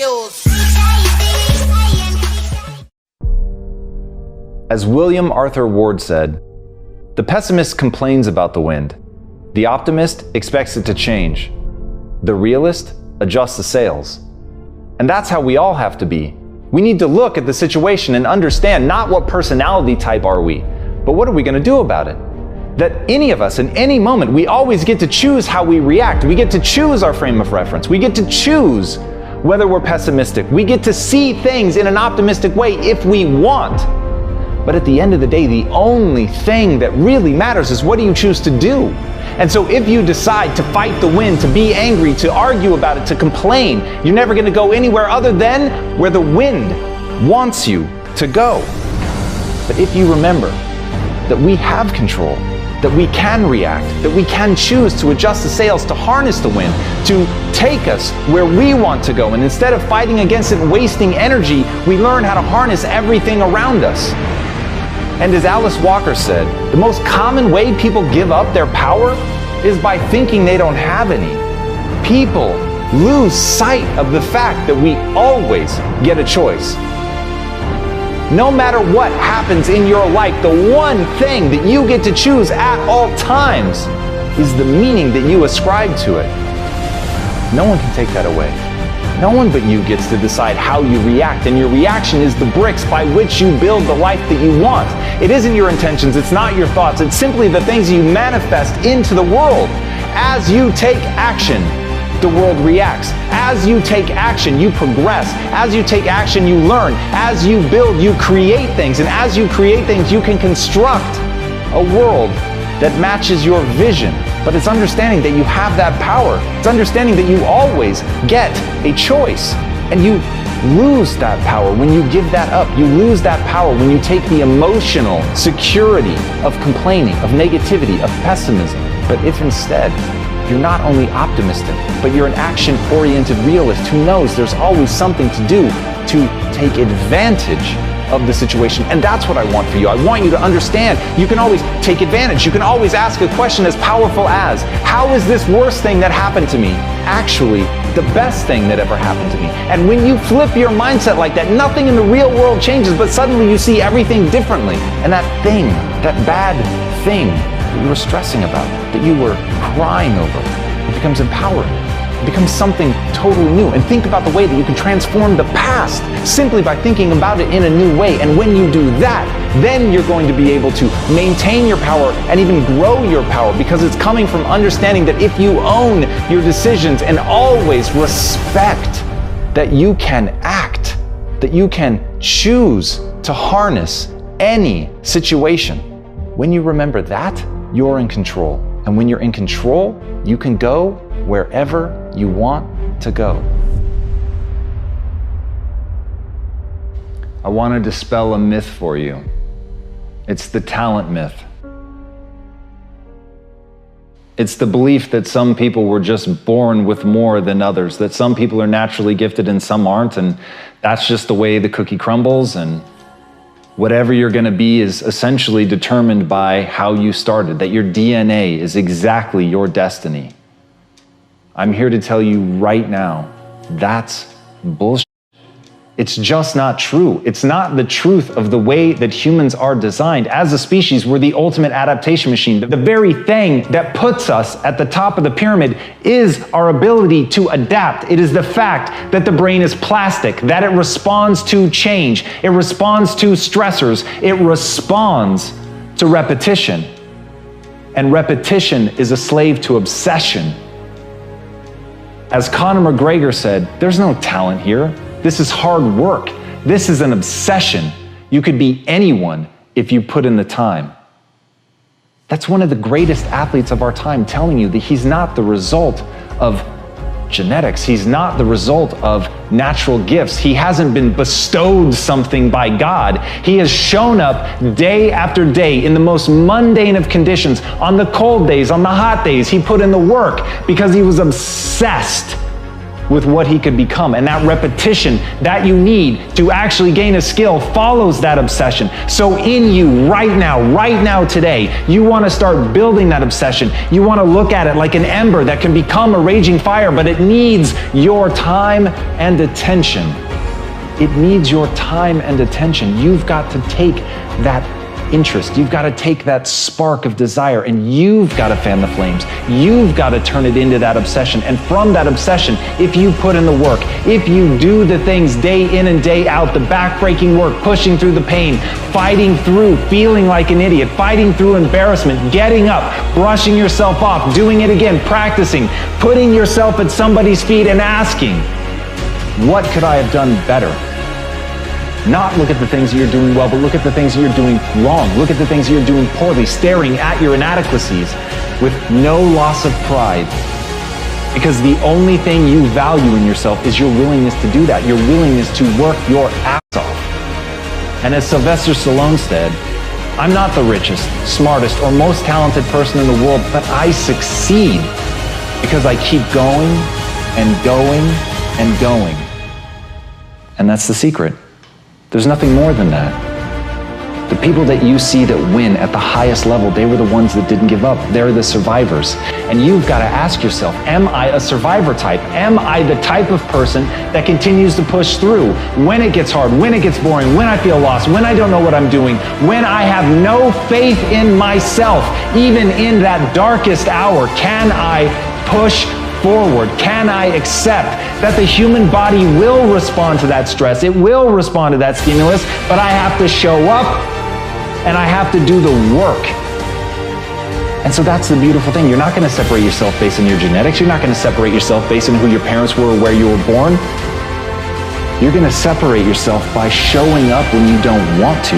skills. As William Arthur Ward said, the pessimist complains about the wind. The optimist expects it to change. The realist adjusts the sails. And that's how we all have to be. We need to look at the situation and understand not what personality type are we, but what are we going to do about it? That any of us, in any moment, we always get to choose how we react. We get to choose our frame of reference. We get to choose whether we're pessimistic. We get to see things in an optimistic way if we want. But at the end of the day, the only thing that really matters is what do you choose to do? And so if you decide to fight the wind, to be angry, to argue about it, to complain, you're never going to go anywhere other than where the wind wants you to go. But if you remember that we have control, that we can react, that we can choose to adjust the sails, to harness the wind, to take us where we want to go, and instead of fighting against it and wasting energy, we learn how to harness everything around us. And as Alice Walker said, the most common way people give up their power is by thinking they don't have any. People lose sight of the fact that we always get a choice. No matter what happens in your life, the one thing that you get to choose at all times is the meaning that you ascribe to it. No one can take that away. No one but you gets to decide how you react, and your reaction is the bricks by which you build the life that you want. It isn't your intentions, it's not your thoughts, it's simply the things you manifest into the world. As you take action, the world reacts. As you take action, you progress. As you take action, you learn. As you build, you create things. And as you create things, you can construct a world that matches your vision. But it's understanding that you have that power. It's understanding that you always get a choice. And you lose that power when you give that up. You lose that power when you take the emotional security of complaining, of negativity, of pessimism. But if instead, you're not only optimistic, but you're an action-oriented realist who knows there's always something to do to take advantage of the situation. And that's what I want for you. I want you to understand you can always take advantage. You can always ask a question as powerful as, how is this worst thing that happened to me actually the best thing that ever happened to me? And when you flip your mindset like that, nothing in the real world changes, but suddenly you see everything differently. And that thing, that bad thing that you were stressing about, that you were crying over, it becomes empowering. It becomes something totally new. And think about the way that you can transform the past simply by thinking about it in a new way. And when you do that, then you're going to be able to maintain your power and even grow your power, because it's coming from understanding that if you own your decisions and always respect that you can act, that you can choose to harness any situation. When you remember that, you're in control. And when you're in control, you can go wherever you want to go. I want to dispel a myth for you. It's the talent myth. It's the belief that some people were just born with more than others, that some people are naturally gifted and some aren't, and that's just the way the cookie crumbles, and whatever you're going to be is essentially determined by how you started, that your DNA is exactly your destiny. I'm here to tell you right now, that's bullshit. It's just not true. It's not the truth of the way that humans are designed. As a species, we're the ultimate adaptation machine. The very thing that puts us at the top of the pyramid is our ability to adapt. It is the fact that the brain is plastic, that it responds to change. It responds to stressors. It responds to repetition. And repetition is a slave to obsession. As Conor McGregor said, there's no talent here. This is hard work. This is an obsession. You could be anyone if you put in the time. That's one of the greatest athletes of our time telling you that he's not the result of genetics. He's not the result of natural gifts. He hasn't been bestowed something by God. He has shown up day after day in the most mundane of conditions. On the cold days, on the hot days, he put in the work because he was obsessed with what he could become. And that repetition that you need to actually gain a skill follows that obsession. So in you right now today, you want to start building that obsession. You want to look at it like an ember that can become a raging fire, but it needs your time and attention. It needs your time and attention. You've got to take that interest. You've got to take that spark of desire and you've got to fan the flames. You've got to turn it into that obsession. And from that obsession, if you put in the work, if you do the things day in and day out, the backbreaking work, pushing through the pain, fighting through, feeling like an idiot, fighting through embarrassment, getting up, brushing yourself off, doing it again, practicing, putting yourself at somebody's feet and asking, what could I have done better? Not look at the things that you're doing well, but look at the things that you're doing wrong. Look at the things that you're doing poorly, staring at your inadequacies with no loss of pride. Because the only thing you value in yourself is your willingness to do that, your willingness to work your ass off. And as Sylvester Stallone said, I'm not the richest, smartest, or most talented person in the world, but I succeed because I keep going and going and going. And that's the secret. There's nothing more than that. The people that you see that win at the highest level, they were the ones that didn't give up. They're the survivors. And you've got to ask yourself, am I a survivor type? Am I the type of person that continues to push through when it gets hard, when it gets boring, when I feel lost, when I don't know what I'm doing, when I have no faith in myself, even in that darkest hour? Can I push forward? Can I accept that the human body will respond to that stress? It will respond to that stimulus, but I have to show up and I have to do the work. And so that's the beautiful thing. You're not going to separate yourself based on your genetics. You're not going to separate yourself based on who your parents were or where you were born. You're going to separate yourself by showing up when you don't want to.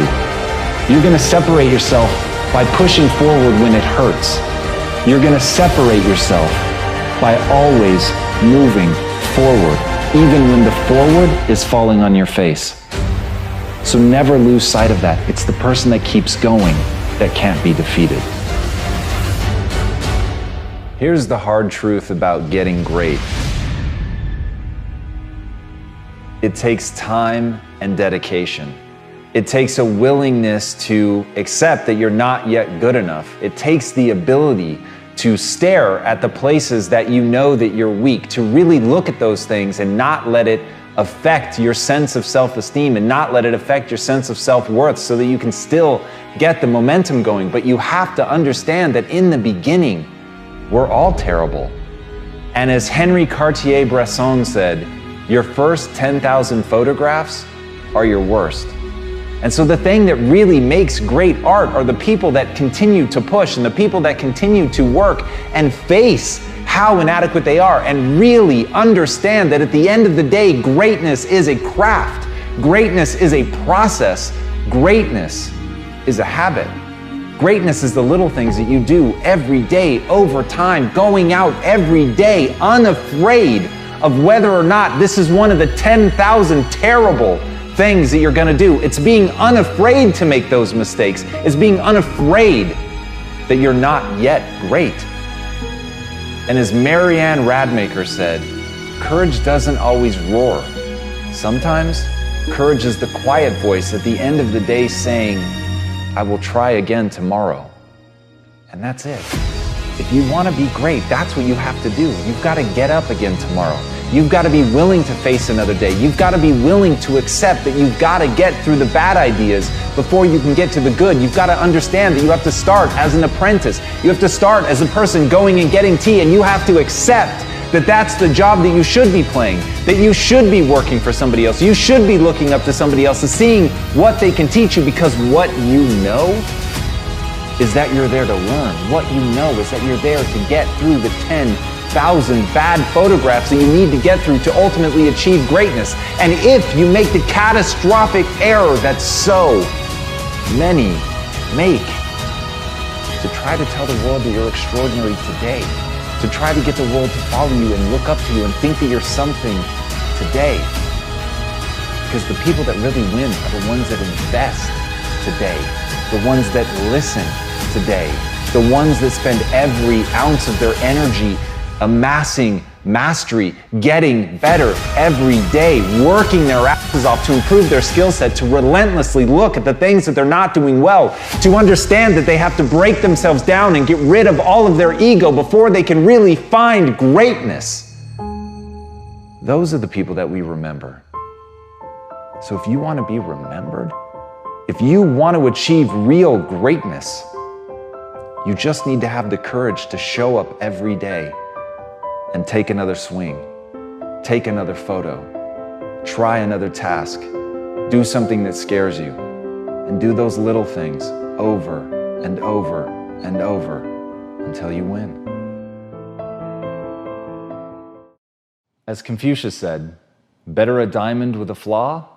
You're going to separate yourself by pushing forward when it hurts. You're going to separate yourself by always moving forward, even when the forward is falling on your face. So never lose sight of that. It's the person that keeps going that can't be defeated. Here's the hard truth about getting great. It takes time and dedication. It takes a willingness to accept that you're not yet good enough. It takes the ability to stare at the places that you know that you're weak, to really look at those things and not let it affect your sense of self-esteem and not let it affect your sense of self-worth so that you can still get the momentum going. But you have to understand that in the beginning, we're all terrible. And as Henri Cartier-Bresson said, your first 10,000 photographs are your worst. And so the thing that really makes great art are the people that continue to push and the people that continue to work and face how inadequate they are and really understand that at the end of the day, greatness is a craft. Greatness is a process. Greatness is a habit. Greatness is the little things that you do every day over time, going out every day unafraid of whether or not this is one of the 10,000 terrible things that you're going to do. It's being unafraid to make those mistakes. It's being unafraid that you're not yet great. And as Marianne Radmacher said, courage doesn't always roar. Sometimes courage is the quiet voice at the end of the day saying, I will try again tomorrow. And that's it. If you want to be great, that's what you have to do. You've got to get up again tomorrow. You've got to be willing to face another day. You've got to be willing to accept that you've got to get through the bad ideas before you can get to the good. You've got to understand that you have to start as an apprentice. You have to start as a person going and getting tea, and you have to accept that that's the job that you should be playing, that you should be working for somebody else. You should be looking up to somebody else and seeing what they can teach you, because what you know is that you're there to learn. What you know is that you're there to get through the 10,000 bad photographs that you need to get through to ultimately achieve greatness. And if you make the catastrophic error that so many make, to try to tell the world that you're extraordinary today, to try to get the world to follow you and look up to you and think that you're something today. Because the people that really win are the ones that invest today, the ones that listen today, the ones that spend every ounce of their energy amassing mastery, getting better every day, working their asses off to improve their skill set, to relentlessly look at the things that they're not doing well, to understand that they have to break themselves down and get rid of all of their ego before they can really find greatness. Those are the people that we remember. So if you want to be remembered, if you want to achieve real greatness, you just need to have the courage to show up every day and take another swing, take another photo, try another task, do something that scares you, and do those little things over and over and over until you win. As Confucius said, better a diamond with a flaw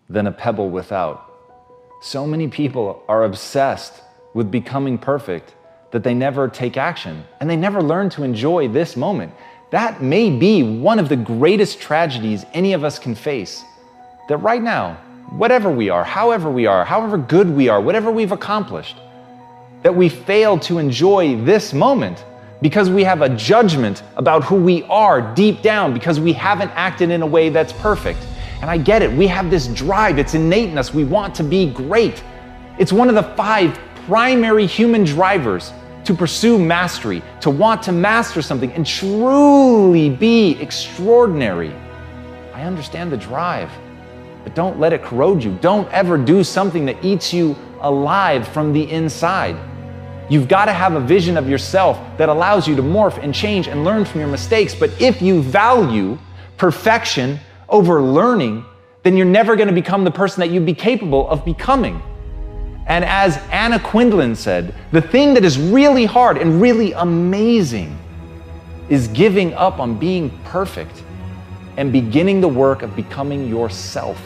than a pebble without. So many people are obsessed with becoming perfect that they never take action and they never learn to enjoy this moment. That may be one of the greatest tragedies any of us can face. That right now, whatever we are, however good we are, whatever we've accomplished, that we fail to enjoy this moment because we have a judgment about who we are deep down, because we haven't acted in a way that's perfect. And I get it, we have this drive, it's innate in us, we want to be great. It's one of the 5 primary human drivers to pursue mastery, to want to master something and truly be extraordinary. I understand the drive, but don't let it corrode you. Don't ever do something that eats you alive from the inside. You've got to have a vision of yourself that allows you to morph and change and learn from your mistakes. But if you value perfection over learning, then you're never going to become the person that you'd be capable of becoming. And as Anna Quindlen said, the thing that is really hard and really amazing is giving up on being perfect and beginning the work of becoming yourself.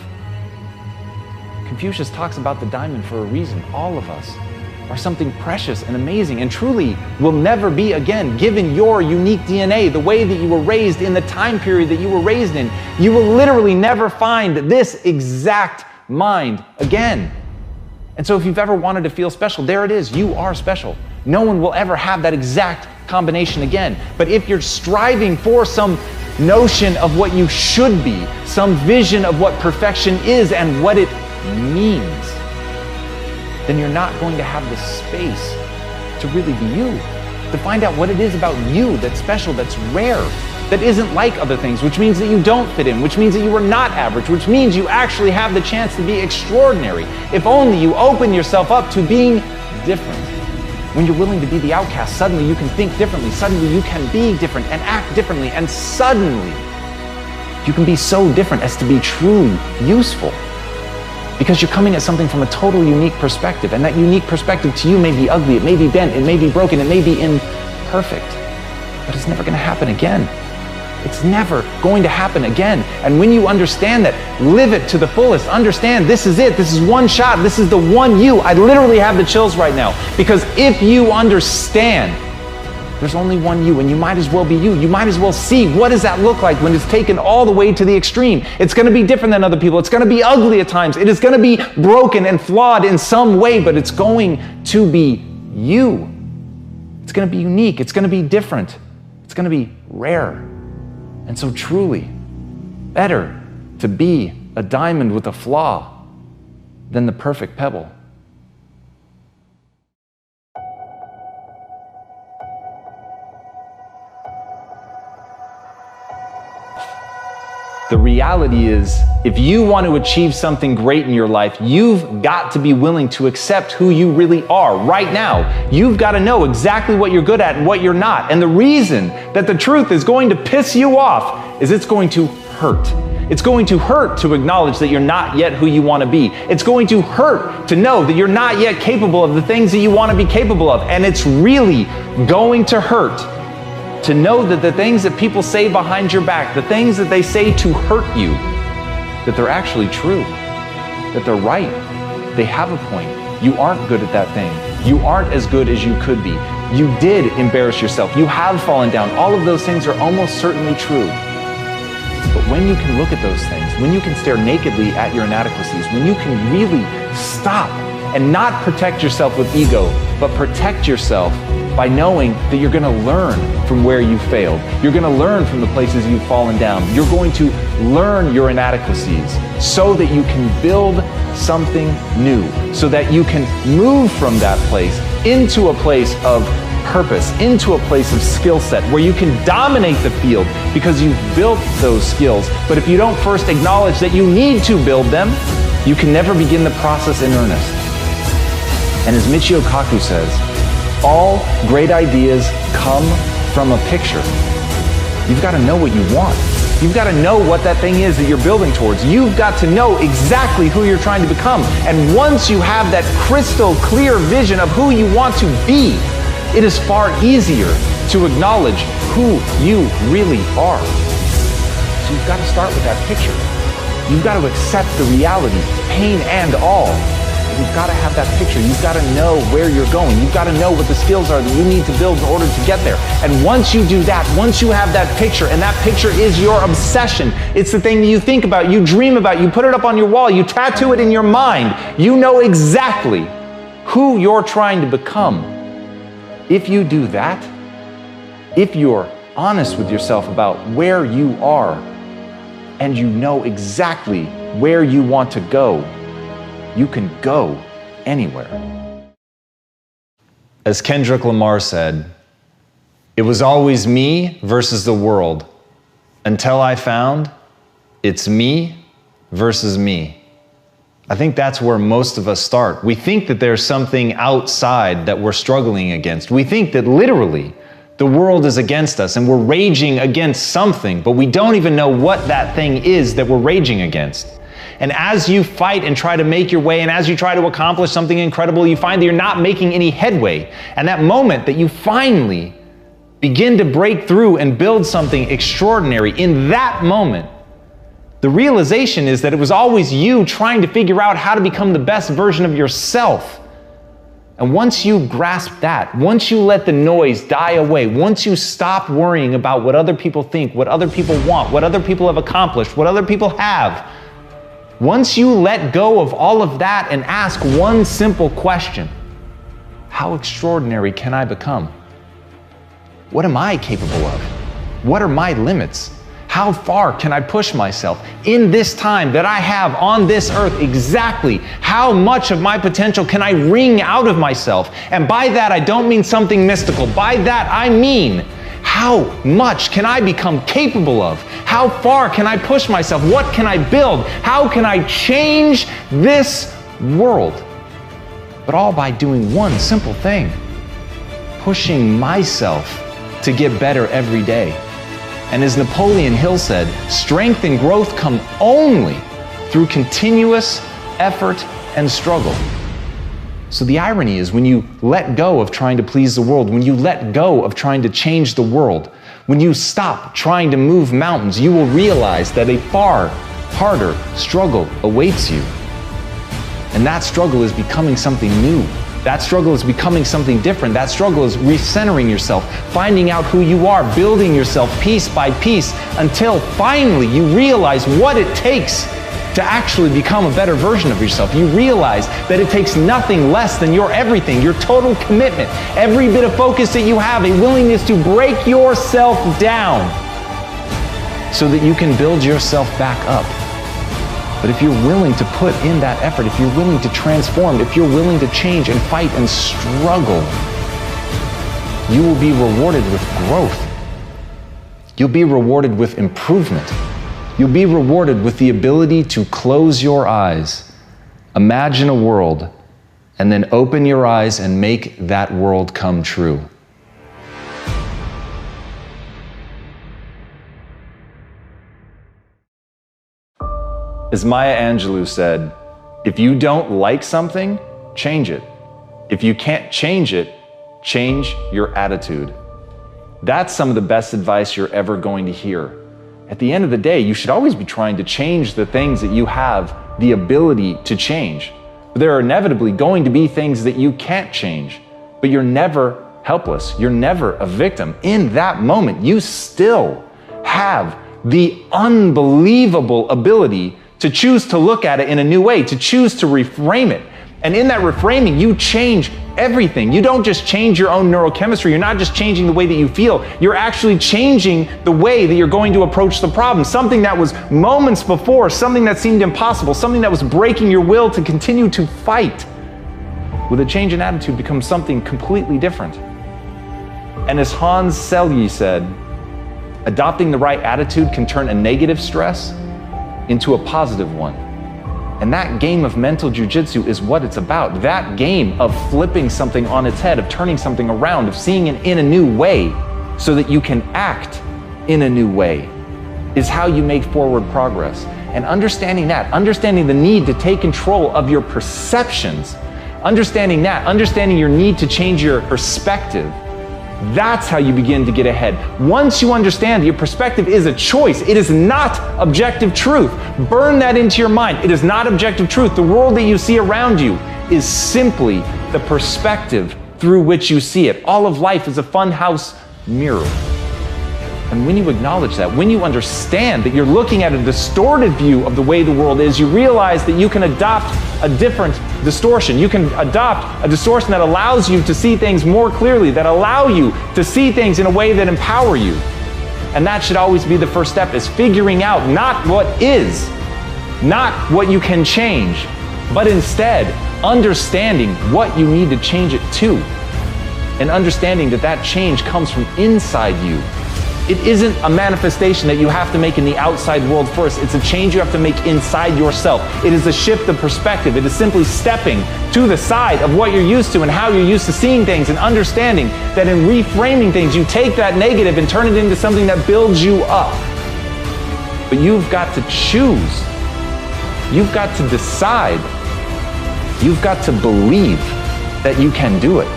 Confucius talks about the diamond for a reason. All of us are something precious and amazing and truly will never be again, given your unique DNA, the way that you were raised in the time period that you were raised in. You will literally never find this exact mind again. And so if you've ever wanted to feel special, there it is, you are special. No one will ever have that exact combination again. But if you're striving for some notion of what you should be, some vision of what perfection is and what it means, then you're not going to have the space to really be you, to find out what it is about you that's special, that's rare, that isn't like other things, which means that you don't fit in, which means that you are not average, which means you actually have the chance to be extraordinary. If only you open yourself up to being different. When you're willing to be the outcast, suddenly you can think differently, suddenly you can be different and act differently, and suddenly you can be so different as to be truly useful. Because you're coming at something from a totally unique perspective, and that unique perspective to you may be ugly, it may be bent, it may be broken, it may be imperfect, but it's never going to happen again. It's never going to happen again. And when you understand that, live it to the fullest. Understand this is it. This is one shot. This is the one you. I literally have the chills right now. Because if you understand, there's only one you, and you might as well be you. You might as well see what does that look like when it's taken all the way to the extreme. It's going to be different than other people. It's going to be ugly at times. It is going to be broken and flawed in some way, but it's going to be you. It's going to be unique. It's going to be different. It's going to be rare. And so truly, better to be a diamond with a flaw than the perfect pebble. The reality is, if you want to achieve something great in your life, you've got to be willing to accept who you really are right now. You've got to know exactly what you're good at and what you're not. And the reason that the truth is going to piss you off is it's going to hurt. It's going to hurt to acknowledge that you're not yet who you want to be. It's going to hurt to know that you're not yet capable of the things that you want to be capable of. And it's really going to hurt to know that the things that people say behind your back, the things that they say to hurt you, that they're actually true, that they're right. They have a point. You aren't good at that thing. You aren't as good as you could be. You did embarrass yourself. You have fallen down. All of those things are almost certainly true. But when you can look at those things, when you can stare nakedly at your inadequacies, when you can really stop and not protect yourself with ego, but protect yourself by knowing that you're going to learn from where you failed. You're going to learn from the places you've fallen down. You're going to learn your inadequacies so that you can build something new, so that you can move from that place into a place of purpose, into a place of skill set where you can dominate the field because you've built those skills. But if you don't first acknowledge that you need to build them, you can never begin the process in earnest. And as Michio Kaku says, all great ideas come from a picture. You've got to know what you want. You've got to know what that thing is that you're building towards. You've got to know exactly who you're trying to become. And once you have that crystal clear vision of who you want to be, it is far easier to acknowledge who you really are. So you've got to start with that picture. You've got to accept the reality, pain and all. You've got to have that picture. You've got to know where you're going. You've got to know what the skills are that you need to build in order to get there. And once you do that, once you have that picture, and that picture is your obsession, it's the thing that you think about, you dream about, you put it up on your wall, you tattoo it in your mind, you know exactly who you're trying to become. If you do that, if you're honest with yourself about where you are, and you know exactly where you want to go, you can go anywhere. As Kendrick Lamar said, it was always me versus the world until I found it's me versus me. I think that's where most of us start. We think that there's something outside that we're struggling against. We think that literally the world is against us and we're raging against something, but we don't even know what that thing is that we're raging against. And as you fight and try to make your way, and as you try to accomplish something incredible, you find that you're not making any headway. And that moment that you finally begin to break through and build something extraordinary, in that moment, the realization is that it was always you trying to figure out how to become the best version of yourself. And once you grasp that, once you let the noise die away, once you stop worrying about what other people think, what other people want, what other people have accomplished, what other people have, once you let go of all of that and ask one simple question, how extraordinary can I become? What am I capable of? What are my limits? How far can I push myself in this time that I have on this earth? Exactly how much of my potential can I wring out of myself? And by that, I don't mean something mystical. By that, I mean, how much can I become capable of? How far can I push myself? What can I build? How can I change this world? But all by doing one simple thing, pushing myself to get better every day. And as Napoleon Hill said, strength and growth come only through continuous effort and struggle. So the irony is, when you let go of trying to please the world, when you let go of trying to change the world, when you stop trying to move mountains, you will realize that a far harder struggle awaits you. And that struggle is becoming something new. That struggle is becoming something different. That struggle is recentering yourself, finding out who you are, building yourself piece by piece until finally you realize what it takes to actually become a better version of yourself. You realize that it takes nothing less than your everything, your total commitment, every bit of focus that you have, a willingness to break yourself down so that you can build yourself back up. But if you're willing to put in that effort, if you're willing to transform, if you're willing to change and fight and struggle, you will be rewarded with growth. You'll be rewarded with improvement. You'll be rewarded with the ability to close your eyes, imagine a world, and then open your eyes and make that world come true. As Maya Angelou said, if you don't like something, change it. If you can't change it, change your attitude. That's some of the best advice you're ever going to hear. At the end of the day, you should always be trying to change the things that you have the ability to change. But there are inevitably going to be things that you can't change, but you're never helpless. You're never a victim. In that moment, you still have the unbelievable ability to choose to look at it in a new way, to choose to reframe it. And in that reframing, you change everything. You don't just change your own neurochemistry. You're not just changing the way that you feel. You're actually changing the way that you're going to approach the problem. Something that was moments before, something that seemed impossible, something that was breaking your will to continue to fight, with a change in attitude becomes something completely different. And as Hans Selye said, adopting the right attitude can turn a negative stress into a positive one. And that game of mental jujitsu is what it's about. That game of flipping something on its head, of turning something around, of seeing it in a new way so that you can act in a new way, is how you make forward progress. And understanding that, understanding the need to take control of your perceptions, understanding your need to change your perspective, that's how you begin to get ahead. Once you understand that your perspective is a choice, it is not objective truth. Burn that into your mind. It is not objective truth. The world that you see around you is simply the perspective through which you see it. All of life is a funhouse mirror. And when you acknowledge that, when you understand that you're looking at a distorted view of the way the world is, you realize that you can adopt a different distortion. You can adopt a distortion that allows you to see things more clearly, that allow you to see things in a way that empower you. And that should always be the first step, is figuring out not what is, not what you can change, but instead understanding what you need to change it to. And understanding that that change comes from inside you. It isn't a manifestation that you have to make in the outside world first. It's a change you have to make inside yourself. It is a shift of perspective. It is simply stepping to the side of what you're used to and how you're used to seeing things, and understanding that in reframing things, you take that negative and turn it into something that builds you up. But you've got to choose. You've got to decide. You've got to believe that you can do it.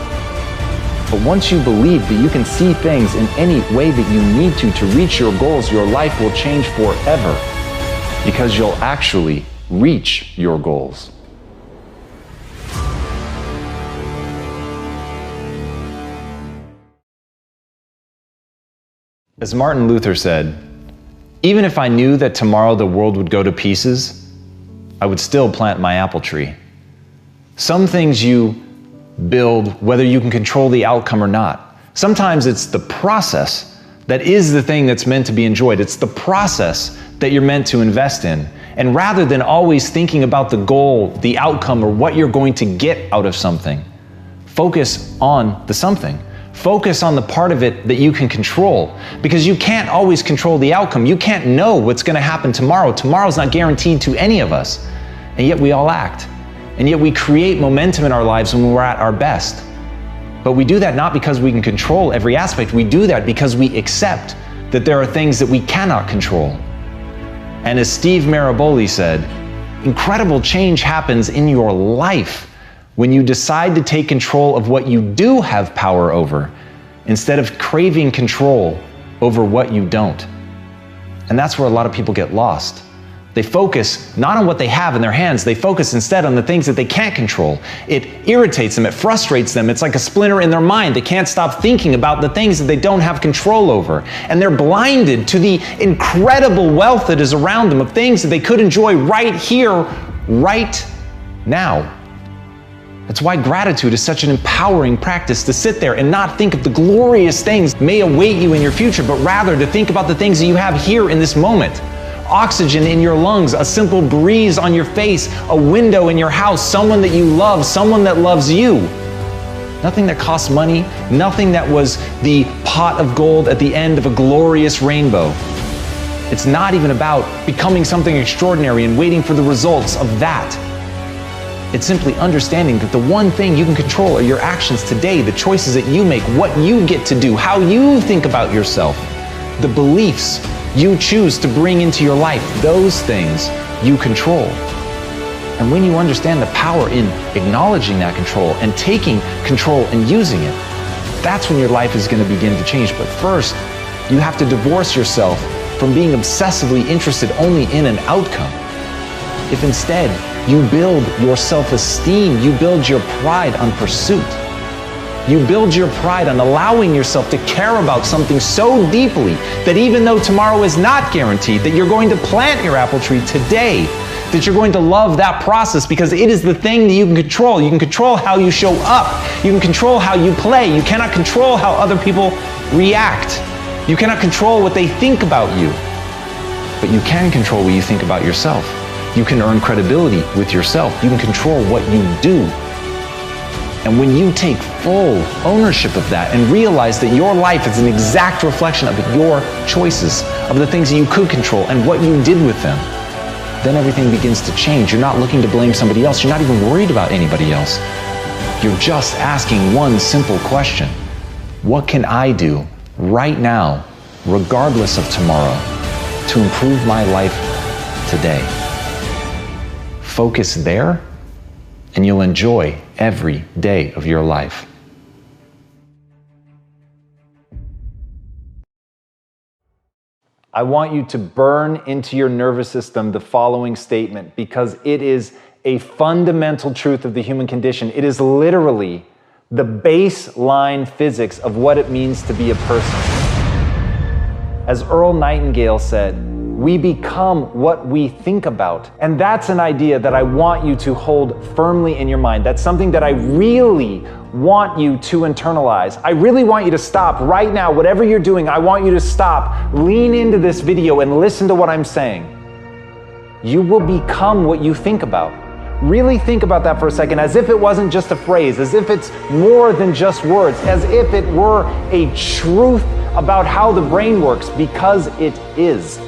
But once you believe that you can see things in any way that you need to reach your goals, your life will change forever, because you'll actually reach your goals. As Martin Luther said, even if I knew that tomorrow the world would go to pieces, I would still plant my apple tree. Some things you build whether you can control the outcome or not. Sometimes it's the process that is the thing that's meant to be enjoyed. It's the process that you're meant to invest in. And rather than always thinking about the goal, the outcome, or what you're going to get out of something, focus on the something. Focus on the part of it that you can control, because you can't always control the outcome. You can't know what's going to happen tomorrow. Tomorrow's not guaranteed to any of us, and yet we all act. And yet we create momentum in our lives when we're at our best. But we do that not because we can control every aspect. We do that because we accept that there are things that we cannot control. And as Steve Maraboli said, incredible change happens in your life when you decide to take control of what you do have power over, instead of craving control over what you don't. And that's where a lot of people get lost. They focus not on what they have in their hands, they focus instead on the things that they can't control. It irritates them, it frustrates them, it's like a splinter in their mind. They can't stop thinking about the things that they don't have control over. And they're blinded to the incredible wealth that is around them, of things that they could enjoy right here, right now. That's why gratitude is such an empowering practice, to sit there and not think of the glorious things that may await you in your future, but rather to think about the things that you have here in this moment. Oxygen in your lungs, a simple breeze on your face, a window in your house, someone that you love, someone that loves you. Nothing that costs money, nothing that was the pot of gold at the end of a glorious rainbow. It's not even about becoming something extraordinary and waiting for the results of that. It's simply understanding that the one thing you can control are your actions today, the choices that you make, what you get to do, how you think about yourself, the beliefs you choose to bring into your life. Those things you control. And when you understand the power in acknowledging that control and taking control and using it, that's when your life is going to begin to change. But first, you have to divorce yourself from being obsessively interested only in an outcome. If instead you build your self-esteem, you build your pride on pursuit. You build your pride on allowing yourself to care about something so deeply that even though tomorrow is not guaranteed, that you're going to plant your apple tree today, that you're going to love that process because it is the thing that you can control. You can control how you show up. You can control how you play. You cannot control how other people react. You cannot control what they think about you. But you can control what you think about yourself. You can earn credibility with yourself. You can control what you do. And when you take full ownership of that and realize that your life is an exact reflection of your choices, of the things that you could control and what you did with them, then everything begins to change. You're not looking to blame somebody else. You're not even worried about anybody else. You're just asking one simple question. What can I do right now, regardless of tomorrow, to improve my life today? Focus there, and you'll enjoy every day of your life. I want you to burn into your nervous system the following statement because it is a fundamental truth of the human condition. It is literally the baseline physics of what it means to be a person. As Earl Nightingale said, we become what we think about. And that's an idea that I want you to hold firmly in your mind. That's something that I really want you to internalize. I really want you to stop right now. Whatever you're doing, I want you to stop, lean into this video and listen to what I'm saying. You will become what you think about. Really think about that for a second, as if it wasn't just a phrase, as if it's more than just words, as if it were a truth about how the brain works, because it is.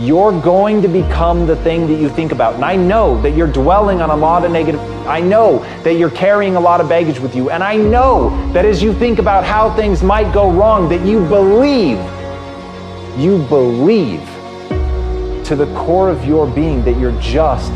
You're going to become the thing that you think about. And I know that you're dwelling on a lot of negative. I know that you're carrying a lot of baggage with you. And I know that as you think about how things might go wrong, that you believe to the core of your being that you're just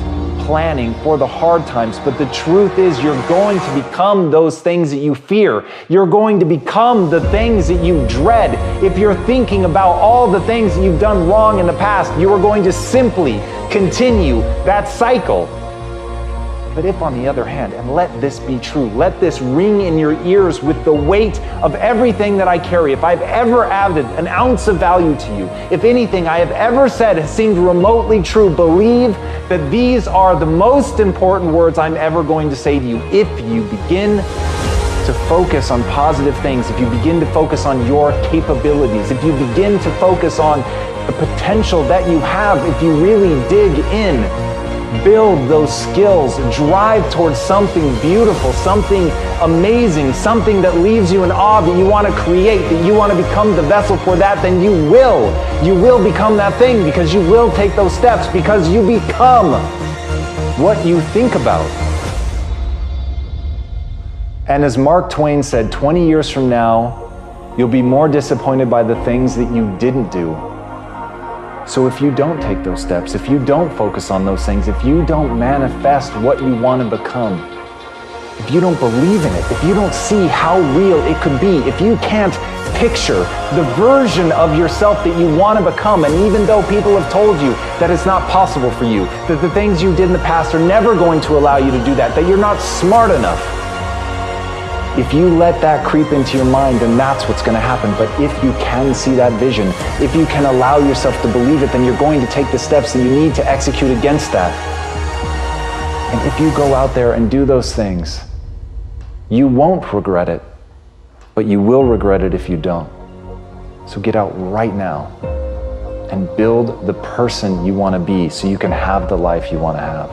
planning for the hard times. But the truth is, you're going to become those things that you fear. You're going to become the things that you dread. If you're thinking about all the things that you've done wrong in the past, you are going to simply continue that cycle. But if, on the other hand, and let this be true, let this ring in your ears with the weight of everything that I carry, if I've ever added an ounce of value to you, if anything I have ever said has seemed remotely true, believe that these are the most important words I'm ever going to say to you. If you begin to focus on positive things, if you begin to focus on your capabilities, if you begin to focus on the potential that you have, if you really dig in, build those skills, drive towards something beautiful, something amazing, something that leaves you in awe, that you want to create, that you want to become the vessel for that, then you will become that thing, because you will take those steps, because you become what you think about. And as Mark Twain said, 20 years from now, you'll be more disappointed by the things that you didn't do. So if you don't take those steps, if you don't focus on those things, if you don't manifest what you want to become, if you don't believe in it, if you don't see how real it could be, if you can't picture the version of yourself that you want to become, and even though people have told you that it's not possible for you, that the things you did in the past are never going to allow you to do that, that you're not smart enough, if you let that creep into your mind, then that's what's going to happen. But if you can see that vision, if you can allow yourself to believe it, then you're going to take the steps that you need to execute against that. And if you go out there and do those things, you won't regret it, but you will regret it if you don't. So get out right now and build the person you want to be so you can have the life you want to have.